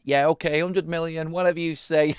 Yeah, okay, 100 million, whatever you say.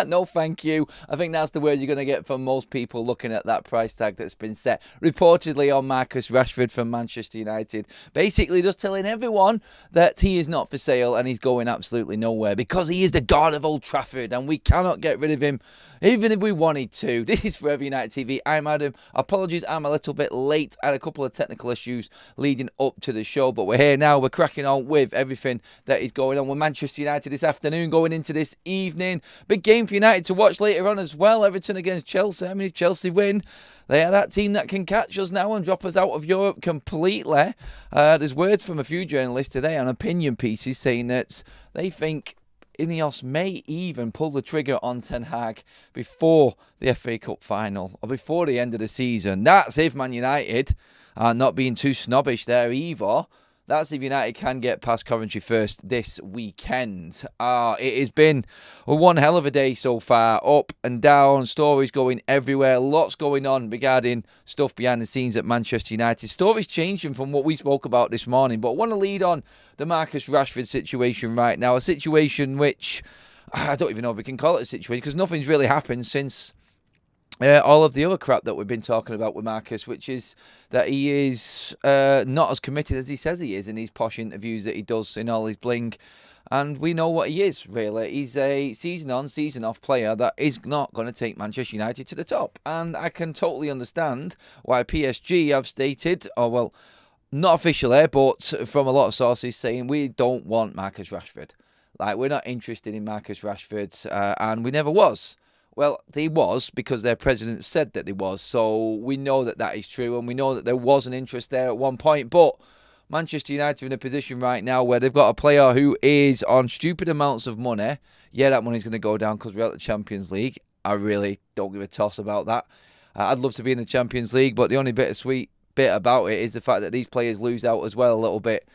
No, thank you. I think that's the word you're going to get from most people looking at that price tag that's been set reportedly on Marcus Rashford from Manchester United. Basically just telling everyone that he is not for sale and he's going absolutely nowhere because he is the god of Old Trafford and we cannot get rid of him even if we wanted to. This is Forever United TV. I'm Adam. Apologies, I'm a little bit late. I had a couple of technical issues leading up to the show, but we're here now. We're cracking on with everything that is going on with Manchester United this afternoon, going into this evening. Big game for United to watch later on as well. Everton against Chelsea. I mean, if Chelsea win, they are that team that can catch us now and drop us out of Europe completely. There's words from a few journalists today on opinion pieces saying that they think INEOS may even pull the trigger on Ten Hag before the FA Cup final or before the end of the season. That's if Man United are not being too snobbish there either. That's if United can get past Coventry first this weekend. It has been one hell of a day so far. Up and down, stories going everywhere. Lots going on regarding stuff behind the scenes at Manchester United. Stories changing from what we spoke about this morning. But I want to lead on the Marcus Rashford situation right now. A situation which, I don't even know if we can call it a situation because nothing's really happened since all of the other crap that we've been talking about with Marcus, which is that he is not as committed as he says he is in these posh interviews that he does in all his bling. And we know what he is, really. He's a season-on, season-off player that is not going to take Manchester United to the top. And I can totally understand why PSG have stated, not officially, but from a lot of sources saying we don't want Marcus Rashford. Like, we're not interested in Marcus Rashford, and we never was. Well, they was because their president said that they was. So we know that that is true. And we know that there was an interest there at one point. But Manchester United are in a position right now where they've got a player who is on stupid amounts of money. Yeah, that money's going to go down because we're at the Champions League. I really don't give a toss about that. I'd love to be in the Champions League. But the only bittersweet bit about it is the fact that these players lose out as well a little bit.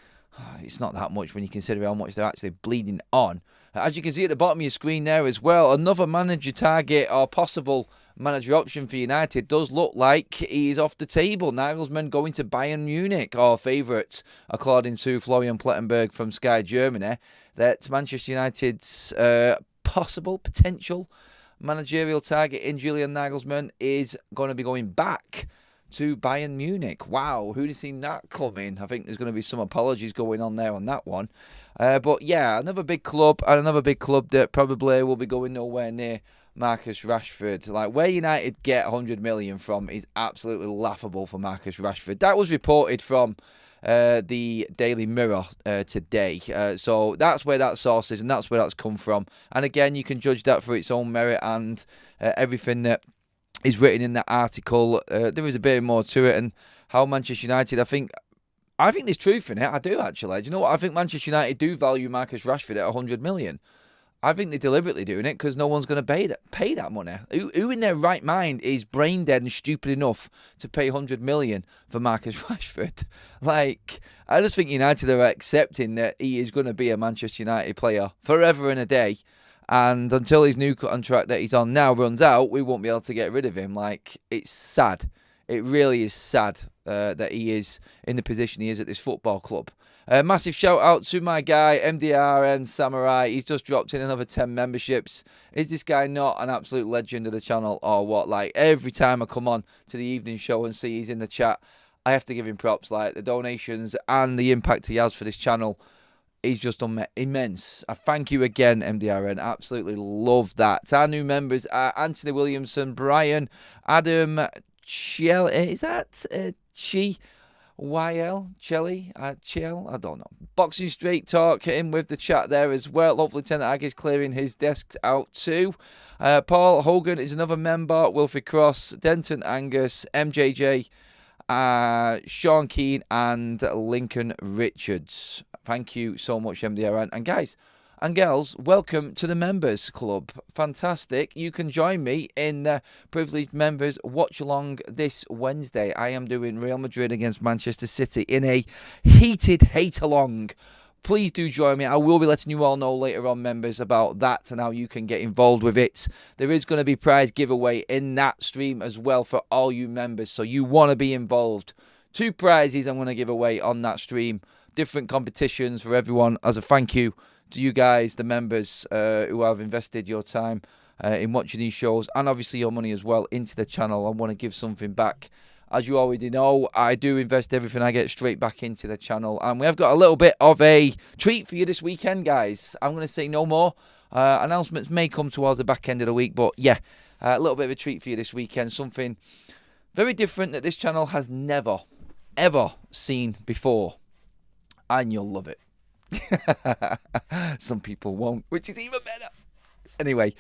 It's not that much when you consider how much they're actually bleeding on. As you can see at the bottom of your screen there as well, another manager target or possible manager option for United does look like he is off the table. Nagelsmann going to Bayern Munich, our favourites, according to Florian Plettenberg from Sky Germany, that Manchester United's potential managerial target in Julian Nagelsmann is going to be going back to Bayern Munich. Wow, who'd have seen that coming? I think there's going to be some apologies going on there on that one. But yeah, another big club that probably will be going nowhere near Marcus Rashford. Like, where United get 100 million from is absolutely laughable for Marcus Rashford. That was reported from the Daily Mirror today. So that's where that source is and that's where that's come from. And again, you can judge that for its own merit and everything that is written in that article. There is a bit more to it, and how Manchester United, I think there's truth in it. I do, actually. Do you know what? I think Manchester United do value Marcus Rashford at 100 million. I think they're deliberately doing it because no one's going to pay that money. Who in their right mind is brain dead and stupid enough to pay 100 million for Marcus Rashford? Like, I just think United are accepting that he is going to be a Manchester United player forever and a day. And until his new contract that he's on now runs out, we won't be able to get rid of him. Like, it's sad. It really is sad that he is in the position he is at this football club. Massive shout out to my guy, MDRN Samurai. He's just dropped in another 10 memberships. Is this guy not an absolute legend of the channel or what? Like, every time I come on to the evening show and see he's in the chat, I have to give him props. Like, the donations and the impact he has for this channel is just immense. I thank you again, MDRN. Absolutely love that. Our new members are Anthony Williamson, Brian, Adam Chiel. Is that Chi? YL? Chelly? Chiel? I don't know. Boxing Straight Talk, hit in with the chat there as well. Hopefully Ten Hag is clearing his desk out too. Paul Hogan is another member. Wilfred Cross, Denton Angus, MJJ, Sean Keane and Lincoln Richards. Thank you so much, MDRN. And guys and girls, welcome to the Members Club. Fantastic. You can join me in the Privileged Members Watch Along this Wednesday. I am doing Real Madrid against Manchester City in a heated hate-along. Please do join me. I will be letting you all know later on, members, about that and how you can get involved with it. There is going to be prize giveaway in that stream as well for all you members, so you want to be involved. 2 prizes I'm going to give away on that stream. Different competitions for everyone as a thank you to you guys, the members who have invested your time in watching these shows, and obviously your money as well into the channel. I want to give something back. As you already know, I do invest everything I get straight back into the channel. And we have got a little bit of a treat for you this weekend, guys. I'm going to say no more. Announcements may come towards the back end of the week. But yeah, a little bit of a treat for you this weekend. Something very different that this channel has never, ever seen before. And you'll love it. Some people won't, which is even better. Anyway,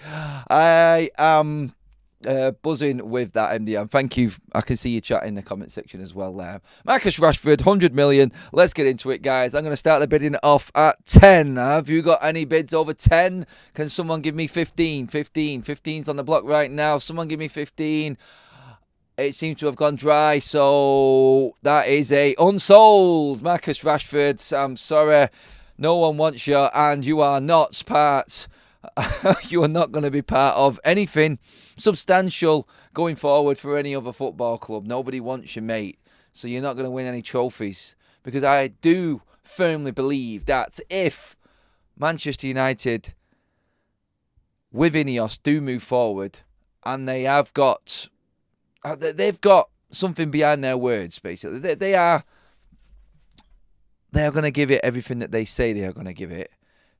I am... buzzing with that, MDM. Thank you. I can see you chat in the comment section as well there. Marcus Rashford, 100 million. Let's get into it, guys. I'm going to start the bidding off at 10. Have you got any bids over 10? Can someone give me 15? 15. 15's on the block right now. Someone give me 15. It seems to have gone dry, so that is a unsold. Marcus Rashford, I'm sorry. No one wants you, and you are not part. You are not going to be part of anything substantial going forward for any other football club. Nobody wants you, mate. So you're not going to win any trophies. Because I do firmly believe that if Manchester United with INEOS do move forward, and they've got something behind their words, basically. They are going to give it everything that they say they are going to give it.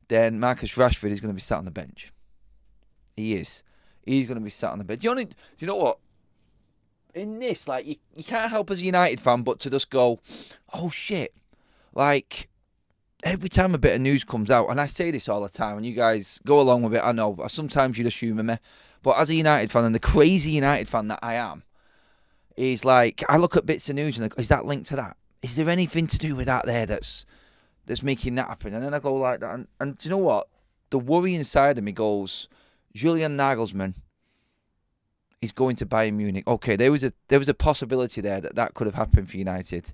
Then Marcus Rashford is going to be sat on the bench. He is. He's going to be sat on the bench. Do you know what? In this, like, you can't help as a United fan but to just go, oh, shit. Like, every time a bit of news comes out, and I say this all the time, and you guys go along with it, I know, sometimes you just humour me. But as a United fan, and the crazy United fan that I am, is like, I look at bits of news and I go, is that linked to that? Is there anything to do with that there that's making that happen? And then I go like that. And do you know what? The worry inside of me goes, Julian Nagelsmann is going to Bayern Munich. Okay, there was a possibility there that could have happened for United.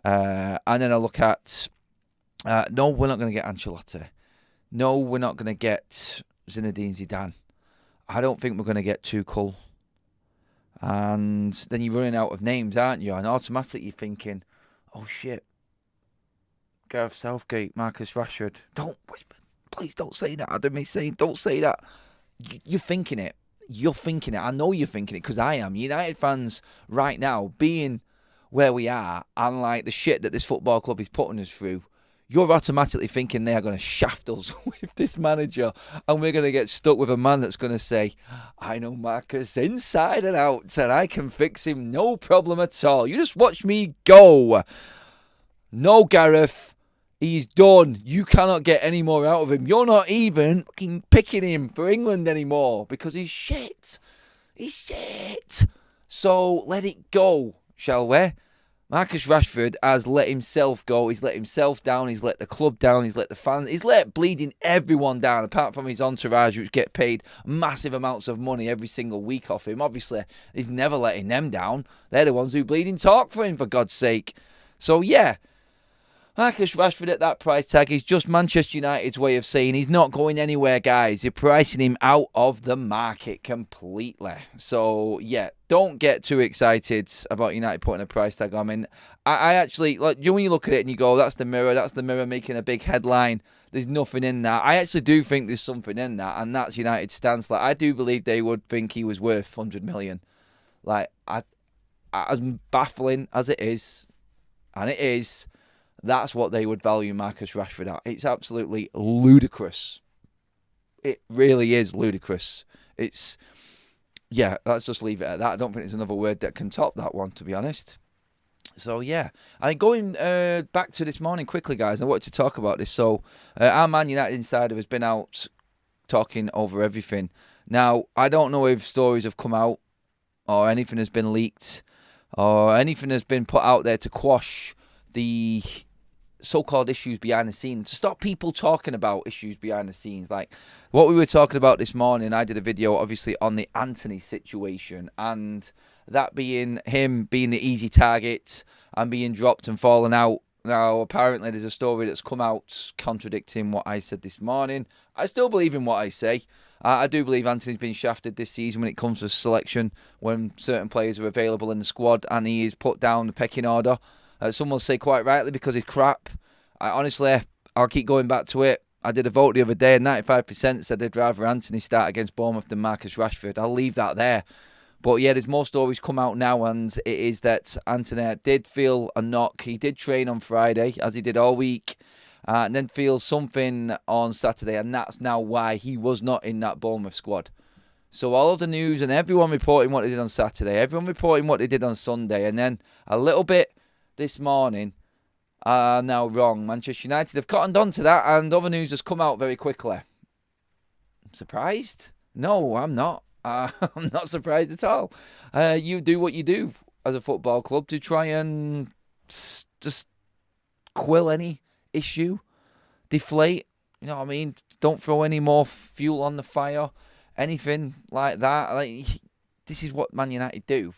And then I look at, no, we're not going to get Ancelotti. No, we're not going to get Zinedine Zidane. I don't think we're going to get Tuchel. And then you're running out of names, aren't you? And automatically you're thinking, oh shit. Gareth Southgate, Marcus Rashford. Don't whisper. Please don't say that. I don't mean saying don't say that. You're thinking it. You're thinking it. I know you're thinking it because I am. United fans right now, being where we are and like the shit that this football club is putting us through, you're automatically thinking they are going to shaft us with this manager and we're going to get stuck with a man that's going to say, I know Marcus inside and out and I can fix him no problem at all. You just watch me go. No, Gareth. He's done. You cannot get any more out of him. You're not even fucking picking him for England anymore because he's shit. He's shit. So let it go, shall we? Marcus Rashford has let himself go. He's let himself down. He's let the club down. He's let the fans. He's let bleeding everyone down, apart from his entourage, which get paid massive amounts of money every single week off him. Obviously, he's never letting them down. They're the ones who bleeding talk for him, for God's sake. So, yeah. Marcus Rashford at that price tag is just Manchester United's way of saying he's not going anywhere, guys. You're pricing him out of the market completely. So, yeah, don't get too excited about United putting a price tag on. I mean, I actually, like, when you look at it and you go, that's the mirror making a big headline. There's nothing in that. I actually do think there's something in that, and that's United's stance. Like, I do believe they would think he was worth 100 million. Like, as baffling as it is, and it is, that's what they would value Marcus Rashford at. It's absolutely ludicrous. It really is ludicrous. It's, yeah, let's just leave it at that. I don't think there's another word that can top that one, to be honest. So, yeah. Going back to this morning quickly, guys, I wanted to talk about this. So, our Man United insider has been out talking over everything. Now, I don't know if stories have come out or anything has been leaked or anything has been put out there to quash the so-called issues behind the scenes, to stop people talking about issues behind the scenes. Like what we were talking about this morning, I did a video obviously on the Anthony situation and that being him being the easy target and being dropped and falling out. Now apparently there's a story that's come out contradicting what I said this morning. I still believe in what I say. I do believe Anthony's been shafted this season when it comes to selection, when certain players are available in the squad and he is put down the pecking order. Some will say quite rightly because he's crap. Honestly, I'll keep going back to it. I did a vote the other day, and 95% said they'd rather Anthony start against Bournemouth than Marcus Rashford. I'll leave that there. But yeah, there's more stories come out now, and it is that Anthony did feel a knock. He did train on Friday, as he did all week, and then feels something on Saturday, and that's now why he was not in that Bournemouth squad. So all of the news and everyone reporting what they did on Saturday, everyone reporting what they did on Sunday, and then a little bit this morning are now wrong. Manchester United have cottoned on to that, and other news has come out very quickly. Surprised? No, I'm not. I'm not surprised at all. You do what you do as a football club to try and just quill any issue, deflate, you know what I mean? Don't throw any more fuel on the fire, anything like that. Like, this is what Man United do.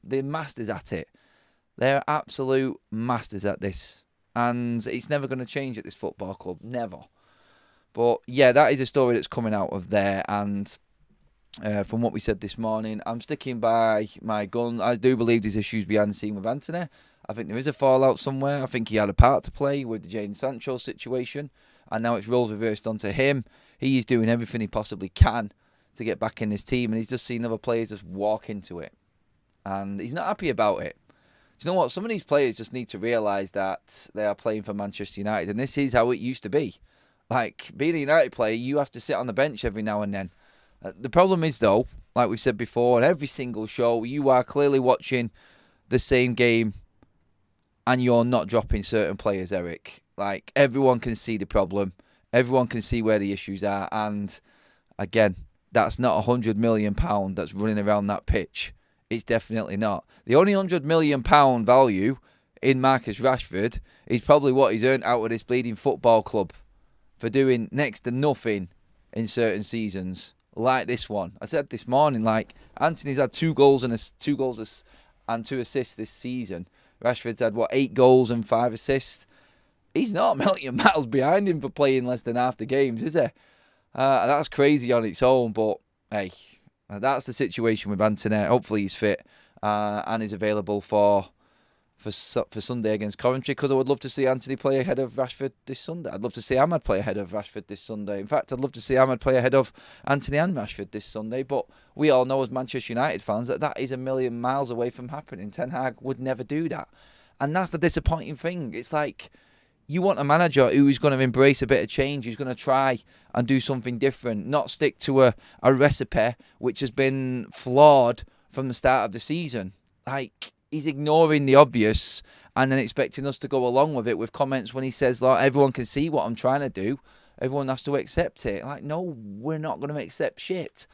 They're masters at it. They're absolute masters at this. And it's never going to change at this football club. Never. But yeah, that is a story that's coming out of there. And from what we said this morning, I'm sticking by my gun. I do believe there's issues behind the scene with Anthony. I think there is a fallout somewhere. I think he had a part to play with the Jadon Sancho situation. And now it's roles reversed onto him. He is doing everything he possibly can to get back in this team. And he's just seen other players just walk into it. And he's not happy about it. Do you know what? Some of these players just need to realise that they are playing for Manchester United. And this is how it used to be. Like, being a United player, you have to sit on the bench every now and then. The problem is, though, like we've said before, on every single show, you are clearly watching the same game and you're not dropping certain players, Eric. Like, everyone can see the problem. Everyone can see where the issues are. And, again, that's not £100 million that's running around that pitch. It's definitely not. The only £100 million value in Marcus Rashford is probably what he's earned out of this bleeding football club for doing next to nothing in certain seasons, like this one. I said this morning, like, Anthony's had 2 goals and 2 assists this season. Rashford's had, 8 goals and 5 assists. He's not a million miles behind him for playing less than half the games, is he? That's crazy on its own, but hey, that's the situation with Anthony. Hopefully he's fit and is available for Sunday against Coventry, because I would love to see Anthony play ahead of Rashford this Sunday. I'd love to see Ahmad play ahead of Rashford this Sunday. In fact, I'd love to see Ahmad play ahead of Anthony and Rashford this Sunday. But we all know as Manchester United fans that is a million miles away from happening. Ten Hag would never do that. And that's the disappointing thing. It's like, you want a manager who is going to embrace a bit of change, who's going to try and do something different, not stick to a recipe which has been flawed from the start of the season. Like, he's ignoring the obvious and then expecting us to go along with it with comments when he says, like, everyone can see what I'm trying to do. Everyone has to accept it. Like, no, we're not going to accept shit.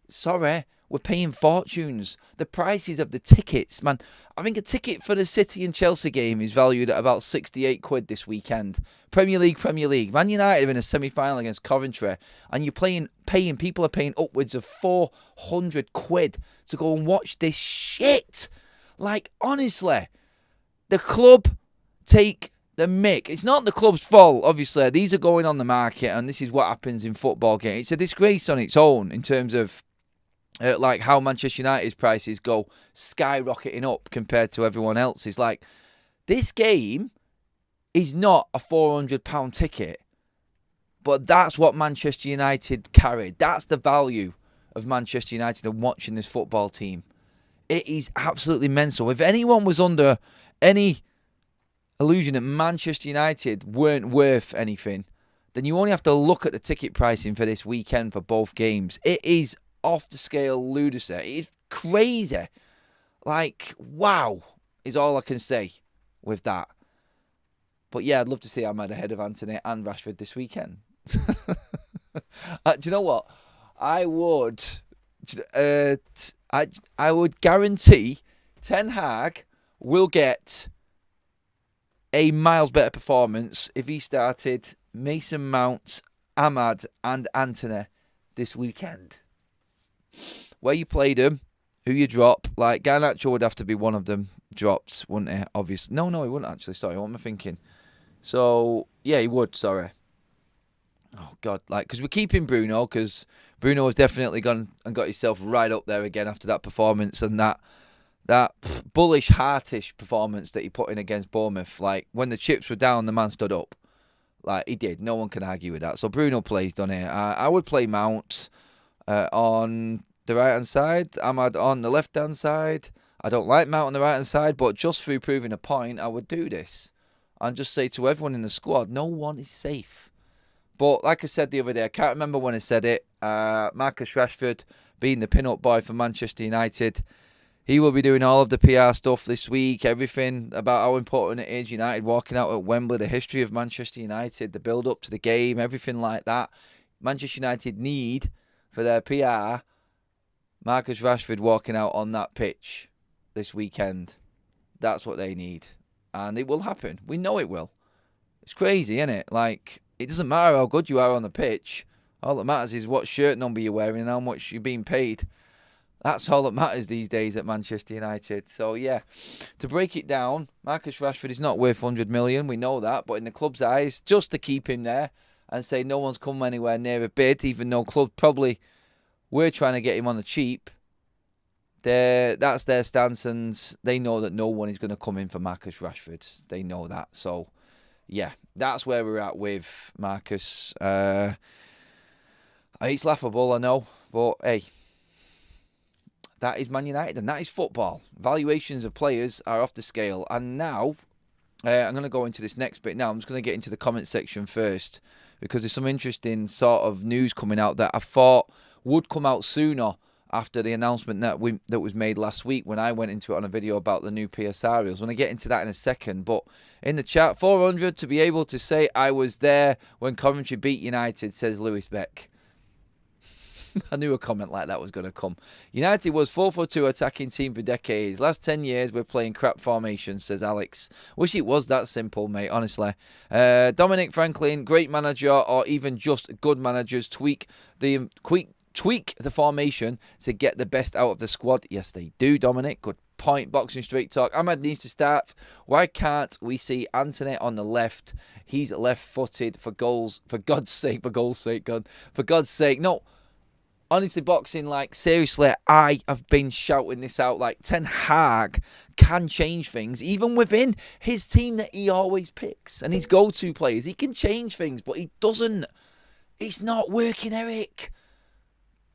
Sorry, we're paying fortunes. The prices of the tickets, man. I think a ticket for the City and Chelsea game is valued at about 68 quid this weekend. Premier League. Man United are in a semi-final against Coventry, and you're people are paying upwards of 400 quid to go and watch this shit. Like, honestly, the club take the mick. It's not the club's fault, obviously. These are going on the market, and this is what happens in football games. It's a disgrace on its own in terms of like how Manchester United's prices go skyrocketing up compared to everyone else's. Like, this game is not a £400 ticket, but that's what Manchester United carried. That's the value of Manchester United and watching this football team. It is absolutely mental. If anyone was under any illusion that Manchester United weren't worth anything, then you only have to look at the ticket pricing for this weekend for both games. It is off the scale lunacy. It's crazy. Like, wow, is all I can say with that. But yeah, I'd love to see Ahmad ahead of Anthony and Rashford this weekend. Do you know what? I would guarantee Ten Hag will get a miles better performance if he started Mason Mount, Ahmad and Anthony this weekend. Where you played them, who you drop, like Garnacho would have to be one of them dropped, wouldn't he? Obviously. No, he wouldn't actually. Sorry, what am I thinking? So, yeah, he would, sorry. Oh, God. Like, because we're keeping Bruno, because Bruno has definitely gone and got himself right up there again after that performance and that bullish, heartish performance that he put in against Bournemouth. Like, when the chips were down, the man stood up. Like, he did. No one can argue with that. So Bruno plays, done it. I would play Mount on the right-hand side. Ahmad on the left-hand side. I don't like Mount on the right-hand side, but just through proving a point, I would do this. And just say to everyone in the squad, no one is safe. But like I said the other day, I can't remember when I said it, Marcus Rashford being the pin-up boy for Manchester United, he will be doing all of the PR stuff this week, everything about how important it is, United walking out at Wembley, the history of Manchester United, the build-up to the game, everything like that. Manchester United need, for their PR, Marcus Rashford walking out on that pitch this weekend. That's what they need. And it will happen. We know it will. It's crazy, isn't it? Like, it doesn't matter how good you are on the pitch. All that matters is what shirt number you're wearing and how much you're being paid. That's all that matters these days at Manchester United. So, yeah, to break it down, Marcus Rashford is not worth 100 million. We know that. But in the club's eyes, just to keep him there and say no one's come anywhere near a bid, even though club probably were trying to get him on the cheap, that's their stance, and they know that no one is going to come in for Marcus Rashford. They know that. So, yeah, that's where we're at with Marcus. It's laughable, I know, but hey, that is Man United and that is football. Valuations of players are off the scale. And now, I'm going to go into this next bit now. I'm just going to get into the comment section first because there's some interesting sort of news coming out that I thought would come out sooner after the announcement that was made last week when I went into it on a video about the new PSR rules. I'm going to get into that in a second. But in the chat, 400 to be able to say I was there when Coventry beat United, says Lewis Beck. I knew a comment like that was going to come. United was 4-4-2 attacking team for decades. Last 10 years, we're playing crap formations, says Alex. Wish it was that simple, mate, honestly. Dominic Franklin, great manager, or even just good managers, tweak the formation to get the best out of the squad. Yes, they do, Dominic. Good point. Boxing Straight Talk. Ahmad needs to start. Why can't we see Anthony on the left? He's left-footed for goals. For God's sake. For God's sake. No. Honestly, Boxing, like, seriously, I have been shouting this out. Like, Ten Hag can change things, even within his team that he always picks. And his go-to players, he can change things, but he doesn't. It's not working, Eric.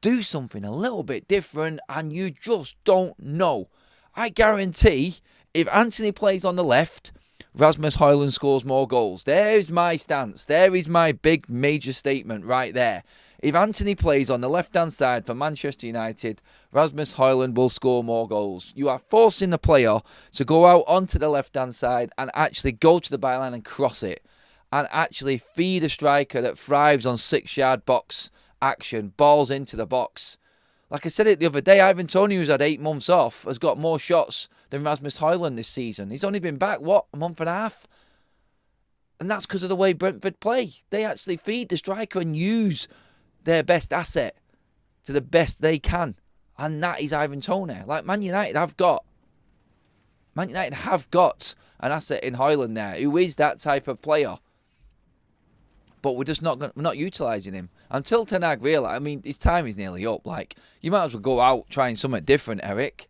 Do something a little bit different, and you just don't know. I guarantee, if Anthony plays on the left, Rasmus Højlund scores more goals. There's my stance. There is my big major statement right there. If Anthony plays on the left-hand side for Manchester United, Rasmus Højlund will score more goals. You are forcing the player to go out onto the left-hand side and actually go to the byline and cross it. And actually feed a striker that thrives on 6-yard box action, balls into the box. Like I said it the other day, Ivan Toney, who's had 8 months off, has got more shots than Rasmus Højlund this season. He's only been back, a month and a half? And that's because of the way Brentford play. They actually feed the striker and use their best asset to the best they can. And that is Ivan Toney. Like, Man United have got an asset in Højlund there who is that type of player. But we're just not utilising him. Until Ten Hag realises, I mean, his time is nearly up. Like, you might as well go out trying something different, Eric.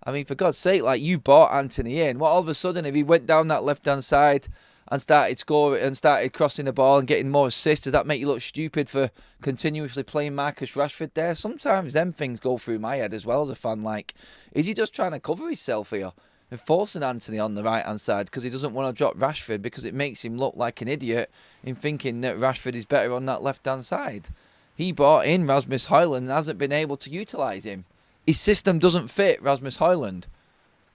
I mean, for God's sake, like, you bought Anthony in. Well, all of a sudden, if he went down that left-hand side and started scoring and started crossing the ball and getting more assists, does that make you look stupid for continuously playing Marcus Rashford there? Sometimes them things go through my head as well as a fan. Like, is he just trying to cover himself here and forcing Anthony on the right-hand side because he doesn't want to drop Rashford because it makes him look like an idiot in thinking that Rashford is better on that left-hand side? He brought in Rasmus Højlund and hasn't been able to utilise him. His system doesn't fit Rasmus Højlund.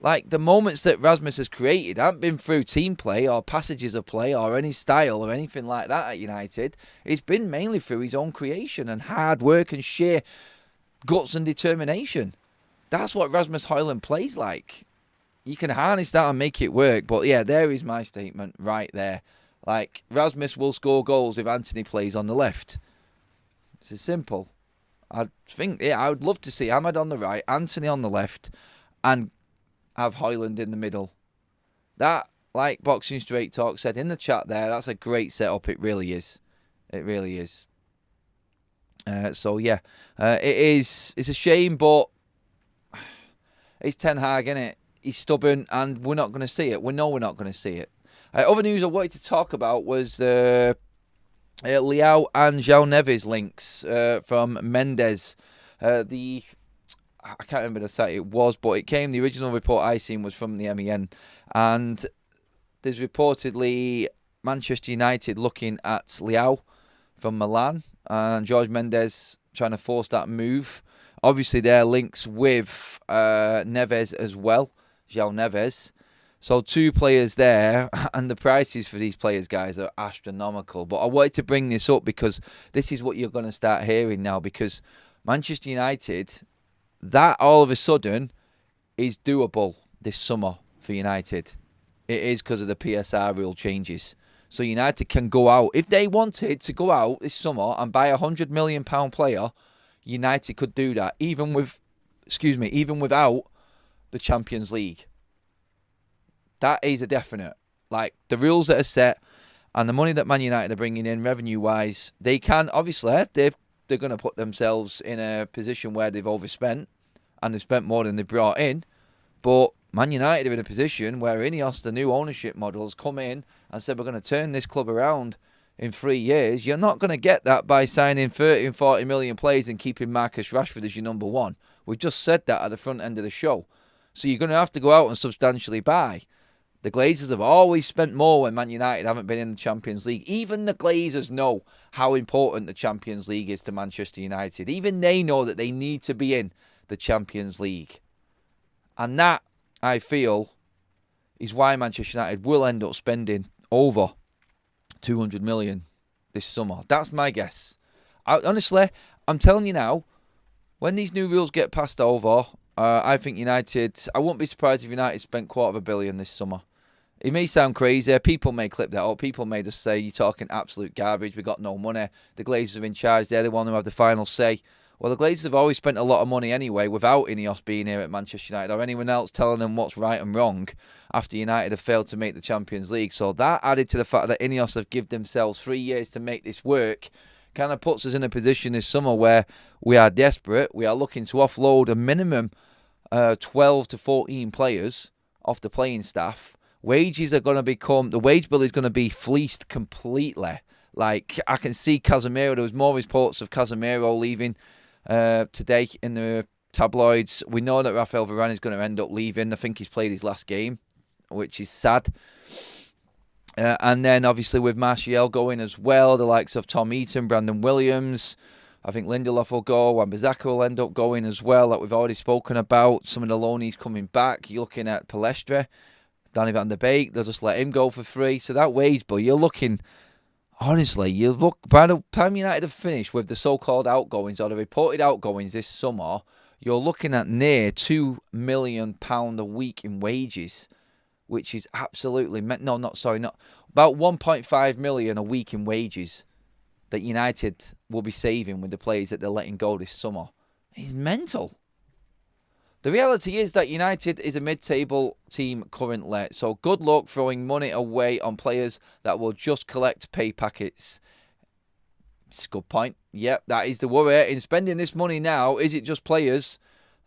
Like, the moments that Rasmus has created haven't been through team play or passages of play or any style or anything like that at United. It's been mainly through his own creation and hard work and sheer guts and determination. That's what Rasmus Højlund plays like. You can harness that and make it work. But yeah, there is my statement right there. Like, Rasmus will score goals if Anthony plays on the left. It's as simple. I would love to see Ahmad on the right, Anthony on the left, and have Højlund in the middle. That, like Boxing Straight Talk said in the chat there, that's a great setup. It really is. It really is. So yeah, it's a shame, but it's Ten Hag, innit? He's stubborn, and we're not going to see it. We know we're not going to see it. Other news I wanted to talk about was Leao and João Neves links from Mendes. I can't remember the site it was, but it came. The original report I seen was from the MEN, and there's reportedly Manchester United looking at Leao from Milan and Jorge Mendes trying to force that move. Obviously, there are links with Neves as well, João Neves. So 2 players there, and the prices for these players, guys, are astronomical. But I wanted to bring this up because this is what you're going to start hearing now, because Manchester United, that all of a sudden is doable this summer for United. It is because of the PSR rule changes. So United can go out. If they wanted to go out this summer and buy a £100 million player, United could do that, even without the Champions League. That is a definite. Like, the rules that are set and the money that Man United are bringing in revenue-wise, they can, obviously, they're going to put themselves in a position where they've overspent and they've spent more than they've brought in. But Man United are in a position where INEOS, the new ownership models, come in and said, we're going to turn this club around in 3 years. You're not going to get that by signing 30 and 40 million players and keeping Marcus Rashford as your number one. We just said that at the front end of the show. So you're going to have to go out and substantially buy. The Glazers have always spent more when Man United haven't been in the Champions League. Even the Glazers know how important the Champions League is to Manchester United. Even they know that they need to be in the Champions League. And that, I feel, is why Manchester United will end up spending over 200 million this summer. That's my guess. Honestly, I'm telling you now, when these new rules get passed over, I think United, I wouldn't be surprised if United spent $250 million this summer. It may sound crazy. People may clip that up. People may just say, you're talking absolute garbage. We got no money. The Glazers are in charge. They're the one who have the final say. Well, the Glazers have always spent a lot of money anyway without INEOS being here at Manchester United or anyone else telling them what's right and wrong after United have failed to make the Champions League. So that, added to the fact that INEOS have given themselves 3 years to make this work, kind of puts us in a position this summer where we are desperate. We are looking to offload a minimum 12 to 14 players off the playing staff. Wages are going to become, the wage bill is going to be fleeced completely. Like, I can see Casemiro, there was more reports of Casemiro leaving today in the tabloids. We know that Rafael Varane is going to end up leaving. I think he's played his last game, which is sad. And then, obviously, with Martial going as well, the likes of Tom Eaton, Brandon Williams, I think Lindelof will go, Wan-Bissaka will end up going as well, like we've already spoken about. Some of the loanees coming back. You're looking at Palestra, Danny van der Beek, they'll just let him go for free. So that wage bill, you're looking, honestly, by the time United have finished with the so-called outgoings or the reported outgoings this summer, you're looking at near £2 million a week in wages, which is absolutely, about 1.5 million a week in wages that United will be saving with the players that they're letting go this summer. It's mental. The reality is that United is a mid-table team currently, so good luck throwing money away on players that will just collect pay packets. It's a good point. Yep, that is the worry. In spending this money now, is it just players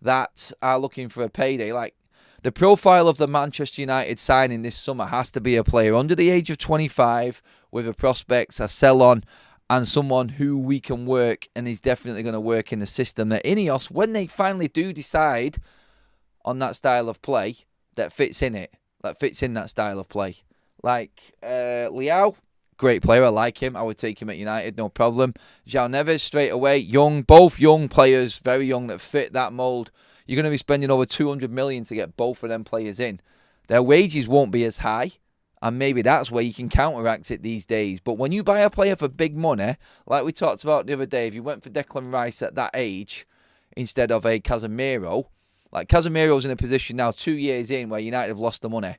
that are looking for a payday? Like, the profile of the Manchester United signing this summer has to be a player under the age of 25 with a prospects, a sell-on, and someone who we can work and is definitely going to work in the system that INEOS, when they finally do decide on that style of play, that fits in it, that fits in that style of play. Like Leao, great player, I like him. I would take him at United, no problem. João Neves, straight away, young, both young players, very young, that fit that mould. You're going to be spending over 200 million to get both of them players in. Their wages won't be as high, and maybe that's where you can counteract it these days. But when you buy a player for big money, like we talked about the other day, if you went for Declan Rice at that age instead of a Casemiro, like Casemiro's in a position now 2 years in where United have lost the money.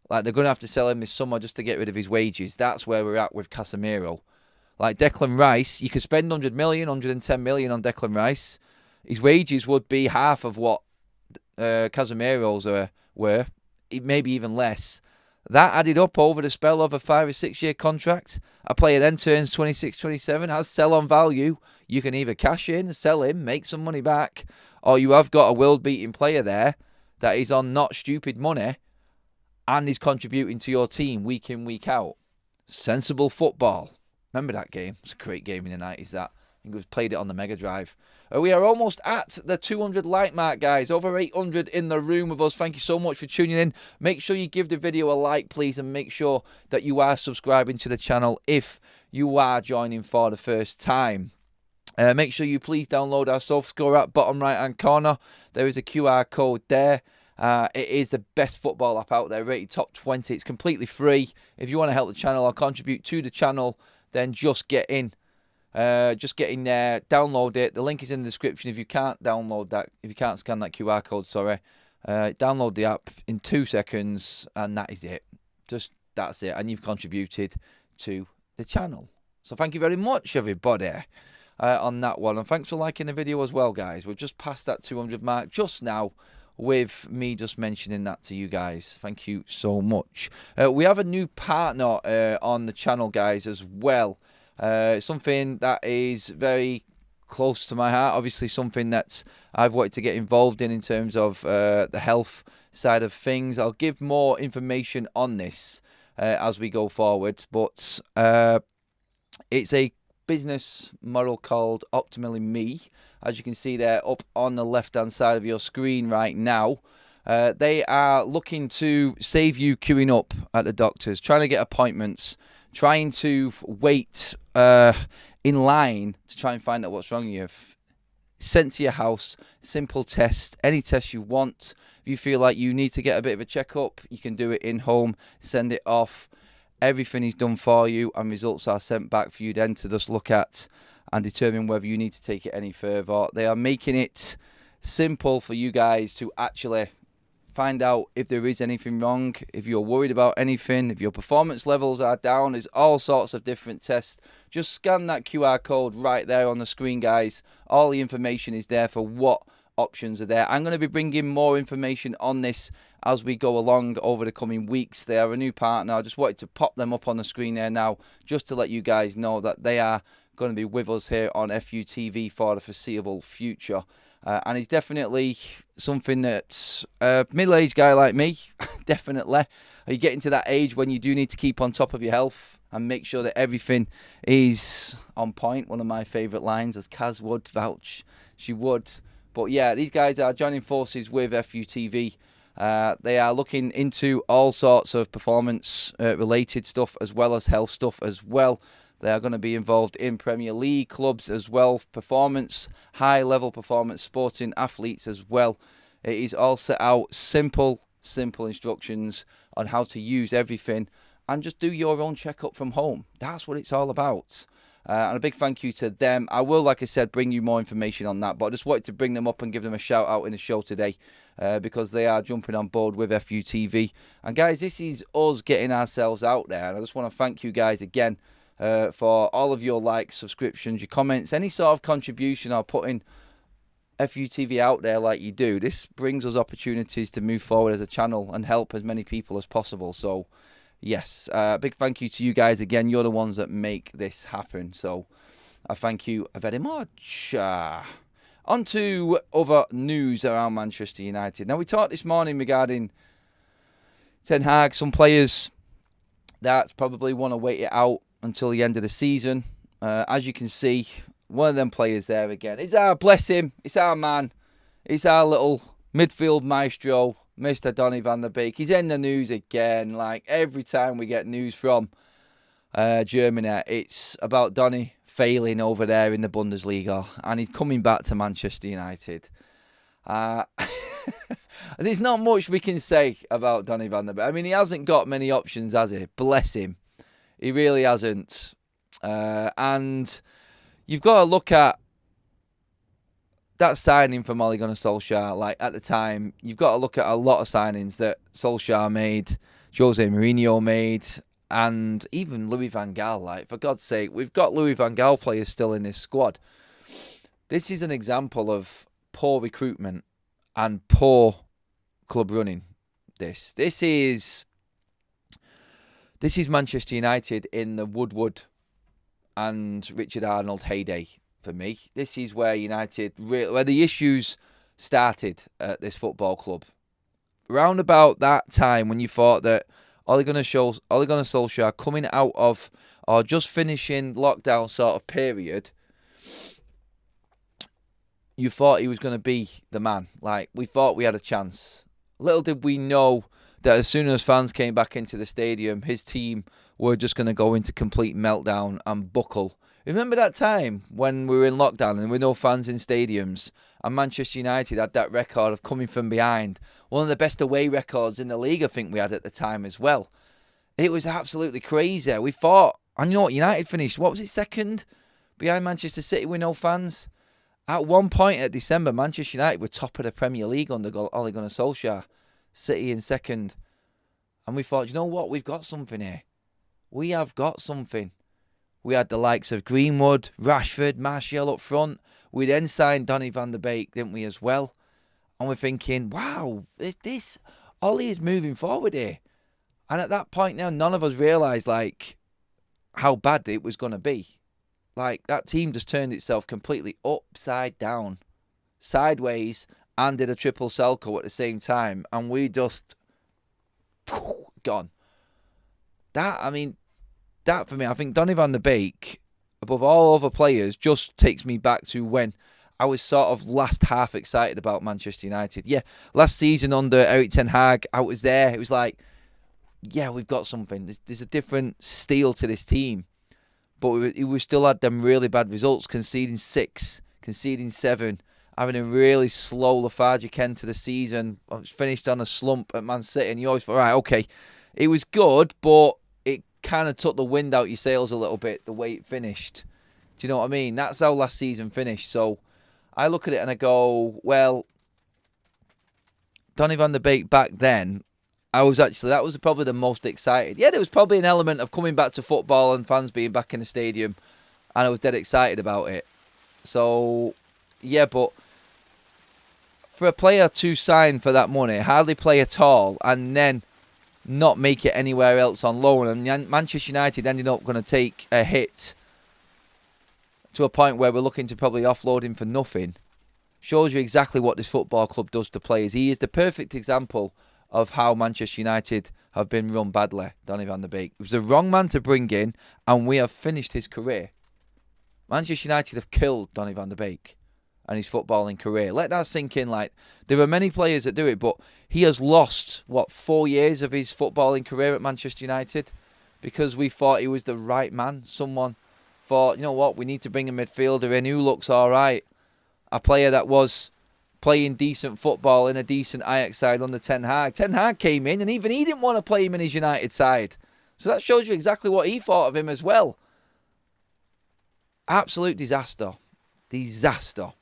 Like, they're going to have to sell him this summer just to get rid of his wages. That's where we're at with Casemiro. Like Declan Rice, you could spend 100 million, 110 million on Declan Rice. His wages would be half of what Casemiro's were, maybe even less. That added up over the spell of a 5 or 6 year contract. A player then turns 26, 27, has sell-on value. You can either cash in, sell him, make some money back, or you have got a world-beating player there that is on not stupid money and is contributing to your team week in, week out. Sensible football. Remember that game? It's a great game in the 90s, that. I think we've played it on the Mega Drive. We are almost at the 200 like mark, guys. Over 800 in the room with us. Thank you so much for tuning in. Make sure you give the video a like, please, and make sure that you are subscribing to the channel if you are joining for the first time. Make sure you please download our SofaScore app, bottom right-hand corner. There is a QR code there. It is the best football app out there, rated top 20. It's completely free. If you want to help the channel or contribute to the channel, then just get in. Just get in there, download it. The link is in the description. If you can't download that, if you can't scan that QR code, download the app in 2 seconds, and that is it. That's it, and you've contributed to the channel. So thank you very much, everybody, on that one. And thanks for liking the video as well, guys. We've just passed that 200 mark just now, with me just mentioning that to you guys. Thank you so much. We have a new partner on the channel, guys, as well. Something that is very close to my heart. Obviously something that I've wanted to get involved in terms of the health side of things. I'll give more information on this as we go forward, but it's a business model called Optimally Me. As you can see there up on the left hand side of your screen right now, they are looking to save you queuing up at the doctors, trying to get appointments, trying to wait in line to try and find out what's wrong with you. Sent to your house, simple test, any test you want. If you feel like you need to get a bit of a checkup, you can do it in home, send it off. Everything is done for you, and results are sent back for you then to just look at and determine whether you need to take it any further. They are making it simple for you guys to actually find out if there is anything wrong, if you're worried about anything, if your performance levels are down. There's all sorts of different tests. Just scan that QR code right there on the screen, guys. All the information is there for what options are there. I'm going to be bringing more information on this as we go along over the coming weeks. They are a new partner. I just wanted to pop them up on the screen there now, just to let you guys know that they are going to be with us here on FUTV for the foreseeable future. And it's definitely something that a middle-aged guy like me, definitely, are you getting to that age when you do need to keep on top of your health and make sure that everything is on point. One of my favourite lines, as Kaz would vouch, she would. But yeah, these guys are joining forces with FUTV. They are looking into all sorts of performance-related stuff as well as health stuff as well. They are going to be involved in Premier League clubs as well, performance, high-level performance, sporting athletes as well. It is all set out, simple instructions on how to use everything and just do your own checkup from home. That's what it's all about. And a big thank you to them. I will, like I said, bring you more information on that, but I just wanted to bring them up and give them a shout out in the show today because they are jumping on board with FUTV. And guys, this is us getting ourselves out there. And I just want to thank you guys again for all of your likes, subscriptions, your comments, any sort of contribution or putting FUTV out there like you do. This brings us opportunities to move forward as a channel and help as many people as possible. So yes, big thank you to you guys again. You're the ones that make this happen. So I thank you very much. On to other news around Manchester United. Now, we talked this morning regarding Ten Hag, some players that probably want to wait it out until the end of the season. As you can see, one of them players there again. Bless him, it's our man. It's our little midfield maestro, Mr Donny van der Beek. He's in the news again. Like every time we get news from Germany, it's about Donny failing over there in the Bundesliga, and he's coming back to Manchester United. There's not much we can say about Donny van der Beek. I mean, he hasn't got many options, has he? Bless him. He really hasn't. And you've got to look at that signing from Ole Gunnar Solskjaer. Like, at the time, you've got to look at a lot of signings that Solskjaer made, Jose Mourinho made, and even Louis van Gaal. Like, for God's sake, we've got Louis van Gaal players still in this squad. This is an example of poor recruitment and poor club running. This is Manchester United in the Woodward and Richard Arnold heyday for me. This is where United, where the issues started at this football club. round about that time when you thought that Ole Gunnar Solskjaer coming out of or just finishing lockdown sort of period, you thought he was going to be the man. Like, we thought we had a chance. Little did we know that as soon as fans came back into the stadium, his team were just going to go into complete meltdown and buckle. Remember that time when we were in lockdown and there were no fans in stadiums, and Manchester United had that record of coming from behind? One of the best away records in the league, I think we had at the time as well. It was absolutely crazy. We fought. And you know what? United finished, what was it, second? Behind Manchester City with no fans. At one point at December, Manchester United were top of the Premier League under Ole Gunnar Solskjaer. City in second. And we thought, you know what? We've got something here. We have got something. We had the likes of Greenwood, Rashford, Martial up front. We then signed Donny van der Beek, didn't we, as well? And we're thinking, wow, this Ole is moving forward here. And at that point now, none of us realised, like, how bad it was going to be. Like, that team just turned itself completely upside down, sideways, and did a triple Selco at the same time. And we just gone. That for me, I think Donny van der Beek, above all other players, just takes me back to when I was sort of last half excited about Manchester United. Yeah, last season under Erik ten Hag, I was there. It was like, yeah, we've got something. There's a different steel to this team. But we still had them really bad results, conceding 6, conceding 7, having a really slow, lethargic end to the season. I was finished on a slump at Man City, and you always thought, right, okay, it was good, but it kind of took the wind out your sails a little bit, the way it finished. Do you know what I mean? That's how last season finished. So I look at it and I go, well, Donny van der Beek back then, that was probably the most excited. Yeah, there was probably an element of coming back to football and fans being back in the stadium, and I was dead excited about it. So, yeah, but for a player to sign for that money, hardly play at all, and then not make it anywhere else on loan, and Manchester United ended up going to take a hit to a point where we're looking to probably offload him for nothing, shows you exactly what this football club does to players. He is the perfect example of how Manchester United have been run badly, Donny van der Beek. It was the wrong man to bring in, and we have finished his career. Manchester United have killed Donny van der Beek and his footballing career. Let that sink in. Like, there are many players that do it, but he has lost, 4 years of his footballing career at Manchester United because we thought he was the right man. Someone thought, you know what, we need to bring a midfielder in who looks all right. A player that was playing decent football in a decent Ajax side under Ten Hag. Ten Hag came in and even he didn't want to play him in his United side. So that shows you exactly what he thought of him as well. Absolute disaster. Disaster.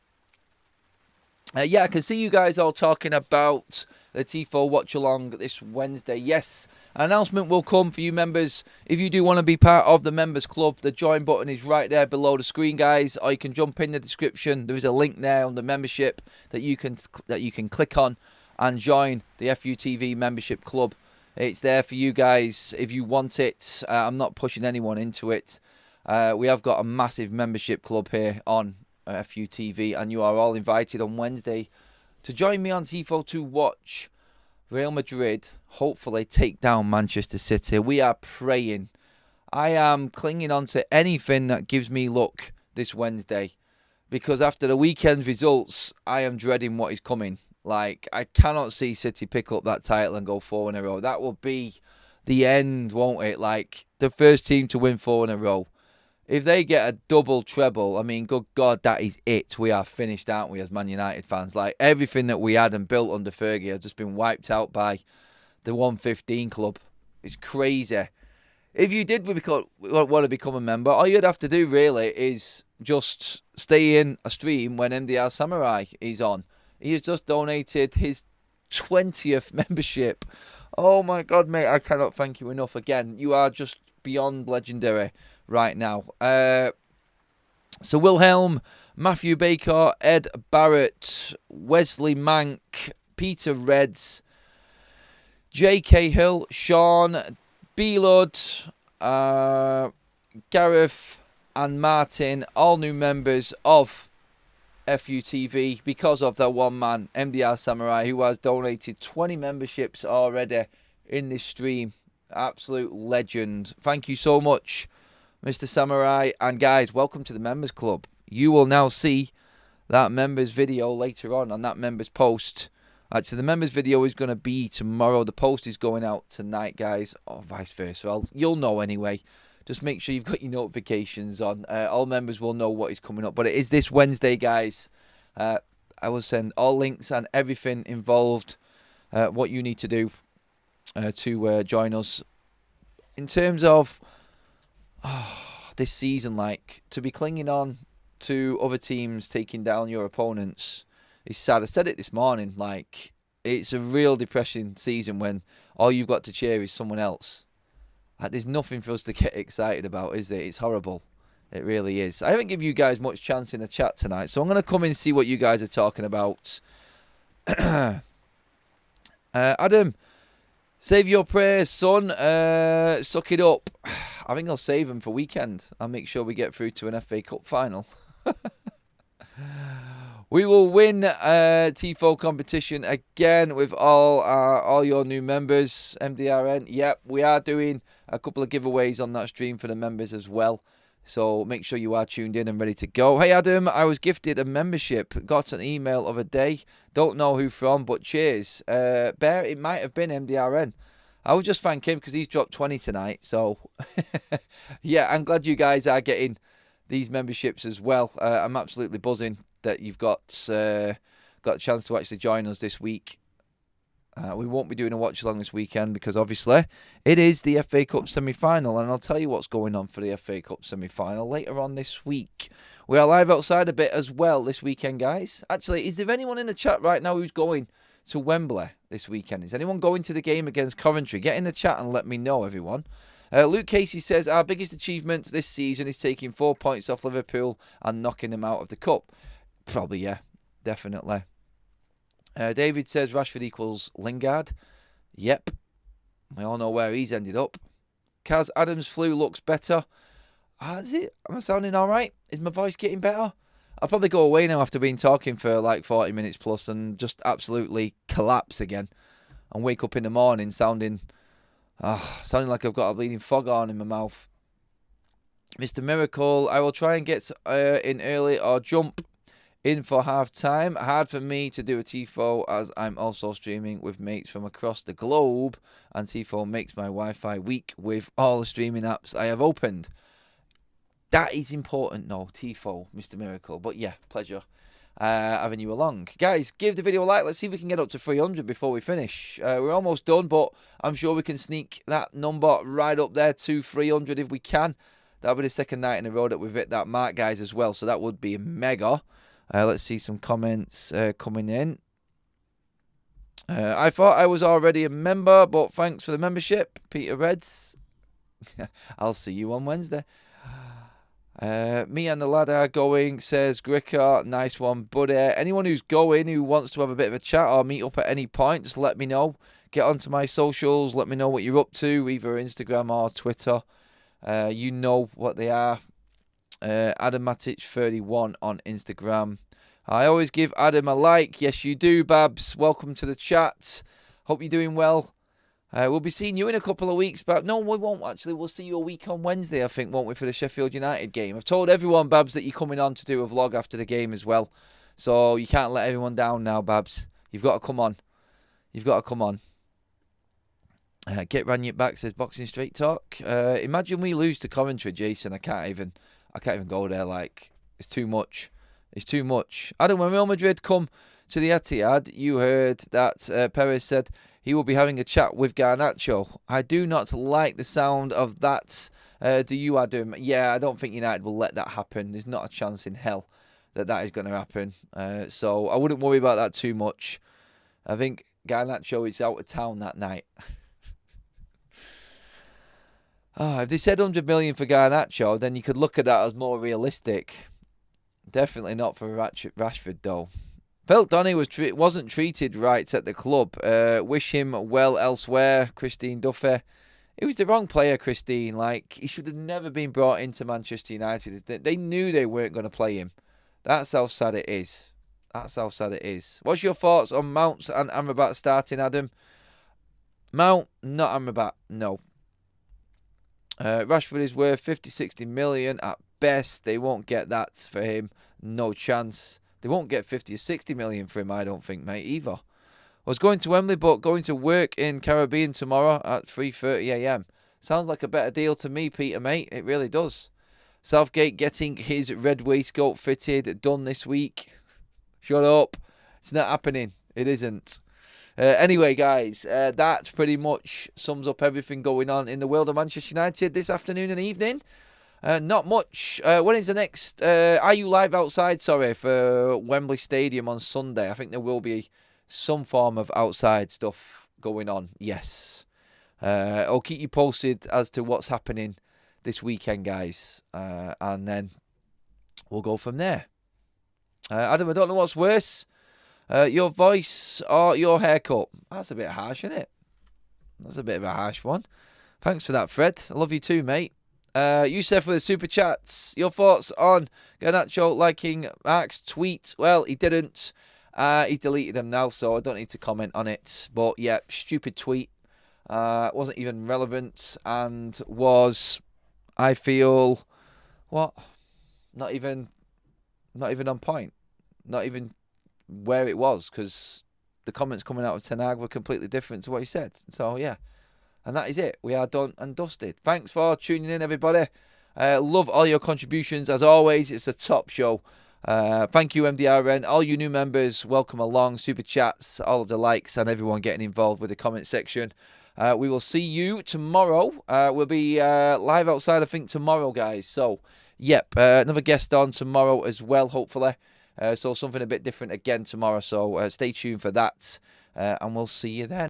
Yeah, I can see you guys all talking about the Tifo Watch Along this Wednesday. Yes, an announcement will come for you members. If you do want to be part of the members club, the join button is right there below the screen, guys. Or you can jump in the description. There is a link there on the membership that you can click on and join the FUTV membership club. It's there for you guys if you want it. I'm not pushing anyone into it. We have got a massive membership club here on FUTV, and you are all invited on Wednesday to join me on Tifo to watch Real Madrid hopefully take down Manchester City. We are praying. I am clinging on to anything that gives me luck this Wednesday, because after the weekend's results, I am dreading what is coming. Like, I cannot see City pick up that title and go 4 in a row. That will be the end, won't it? Like, the first team to win 4 in a row. If they get a double treble, I mean, good God, that is it. We are finished, aren't we, as Man United fans? Like, everything that we had and built under Fergie has just been wiped out by the 115 club. It's crazy. If you did want to become a member, all you'd have to do, really, is just stay in a stream when MDR Samurai is on. He has just donated his 20th membership. Oh, my God, mate, I cannot thank you enough again. You are just beyond legendary right now. So Wilhelm, Matthew Baker, Ed Barrett, Wesley Mank, Peter Reds, J.K. Hill, Sean, B-Lud, Gareth and Martin, all new members of FUTV because of that one man, MDR Samurai, who has donated 20 memberships already in this stream. Absolute legend. Thank you so much, Mr. Samurai. And guys, welcome to the Members Club. You will now see that members video later on that members post. Actually, the members video is going to be tomorrow. The post is going out tonight, guys, or vice versa. You'll know anyway. Just make sure you've got your notifications on. All members will know what is coming up. But it is this Wednesday, guys. I will send all links and everything involved, what you need to do to join us. In terms of this season, like, to be clinging on to other teams taking down your opponents is sad. I said it this morning. Like, it's a real depressing season when all you've got to cheer is someone else. There's nothing for us to get excited about, is there? It's horrible. It really is. I haven't given you guys much chance in the chat tonight, so I'm going to come in and see what you guys are talking about. Adam, save your prayers, son. Suck it up. I think I'll save them for weekend. I'll make sure we get through to an FA Cup final. We will win TIFO competition again with all your new members. MDRN. Yep, we are doing a couple of giveaways on that stream for the members as well. So make sure you are tuned in and ready to go. Hey, Adam, I was gifted a membership. Got an email of a day. Don't know who from, but cheers. Bear, it might have been MDRN. I would just thank him because he's dropped 20 tonight. So, yeah, I'm glad you guys are getting these memberships as well. I'm absolutely buzzing that you've got a chance to actually join us this week. We won't be doing a watch-along this weekend because, obviously, it is the FA Cup semi-final, and I'll tell you what's going on for the FA Cup semi-final later on this week. We are live outside a bit as well this weekend, guys. Actually, is there anyone in the chat right now who's going to Wembley this weekend? Is anyone going to the game against Coventry? Get in the chat and let me know, everyone. Luke Casey says, our biggest achievement this season is taking 4 points off Liverpool and knocking them out of the Cup. Probably, yeah. Definitely. David says Rashford equals Lingard. Yep. We all know where he's ended up. Kaz Adams' flu looks better. Is it? Am I sounding all right? Is my voice getting better? I'll probably go away now after being talking for like 40 minutes plus and just absolutely collapse again. And wake up in the morning sounding like I've got a bleeding foghorn in my mouth. Mr. Miracle, I will try and get in early or jump in for half time. Hard for me to do a TIFO as I'm also streaming with mates from across the globe, and TIFO makes my Wi-Fi weak with all the streaming apps I have opened. That is important, no, TIFO, Mr. Miracle. But yeah, pleasure having you along. Guys, give the video a like. Let's see if we can get up to 300 before we finish. We're almost done, but I'm sure we can sneak that number right up there to 300 if we can. That'll be the second night in a row that we've hit that mark, guys, as well. So that would be mega. Let's see some comments coming in. I thought I was already a member, but thanks for the membership, Peter Reds. I'll see you on Wednesday. Me and the lad are going, says Gricker. Nice one, buddy. Anyone who's going, who wants to have a bit of a chat or meet up at any point, just let me know. Get onto my socials. Let me know what you're up to, either Instagram or Twitter. You know what they are. Adamatic31 on Instagram. I always give Adam a like. Yes, you do, Babs. Welcome to the chat. Hope you're doing well. We'll be seeing you in a couple of weeks, but no, we won't actually. We'll see you a week on Wednesday, I think, won't we, for the Sheffield United game. I've told everyone, Babs, that you're coming on to do a vlog after the game as well. So you can't let everyone down now, Babs. You've got to come on. You've got to come on. Get Ranyet back, says Boxing Straight Talk. Imagine we lose to Coventry, Jason. I can't even go there. Like, it's too much. It's too much. Adam, when Real Madrid come to the Etihad, you heard that Perez said he will be having a chat with Garnacho. I do not like the sound of that. Do you, Adam? Yeah, I don't think United will let that happen. There's not a chance in hell that is going to happen. So I wouldn't worry about that too much. I think Garnacho is out of town that night. If they said 100 million for Garnacho, then you could look at that as more realistic. Definitely not for Rashford, though. Felt Donny wasn't treated right at the club. Wish him well elsewhere, Christine Duffy. He was the wrong player, Christine. Like, he should have never been brought into Manchester United. They knew they weren't going to play him. That's how sad it is. That's how sad it is. What's your thoughts on Mount and Amrabat starting, Adam? Mount, not Amrabat, no. Rashford is worth 50, 60 million at best. They won't get that for him. No chance. They won't get 50 or 60 million for him, I don't think, mate, either. I was going to Wembley, but going to work in Caribbean tomorrow at 3:30 a.m. Sounds like a better deal to me, Peter, mate. It really does. Southgate getting his red waistcoat fitted, done this week. Shut up. It's not happening. It isn't. Anyway, guys, that pretty much sums up everything going on in the world of Manchester United this afternoon and evening. Not much. When is the next? Are you live outside? Sorry, for Wembley Stadium on Sunday. I think there will be some form of outside stuff going on. Yes. I'll keep you posted as to what's happening this weekend, guys. And then we'll go from there. Adam, I don't know what's worse. Your voice or your haircut? That's a bit harsh, isn't it? That's a bit of a harsh one. Thanks for that, Fred. I love you too, mate. Youssef with the super chats. Your thoughts on Garnacho liking Mark's tweet? Well, he didn't. He deleted them now, so I don't need to comment on it. But yeah, stupid tweet. Wasn't even relevant and was, I feel, what? Not even on point. Not even where it was, because the comments coming out of Ten Hag were completely different to what he said. So yeah, and that is it. We are done and dusted. Thanks for tuning in, everybody. Love all your contributions as always. It's a top show. Thank you, MDRN. All you new members, welcome along. Super chats, all of the likes, and everyone getting involved with the comment section. We will see you tomorrow. We'll be live outside, I think, tomorrow, guys. So yep, another guest on tomorrow as well, hopefully. So something a bit different again tomorrow. So stay tuned for that. And we'll see you then.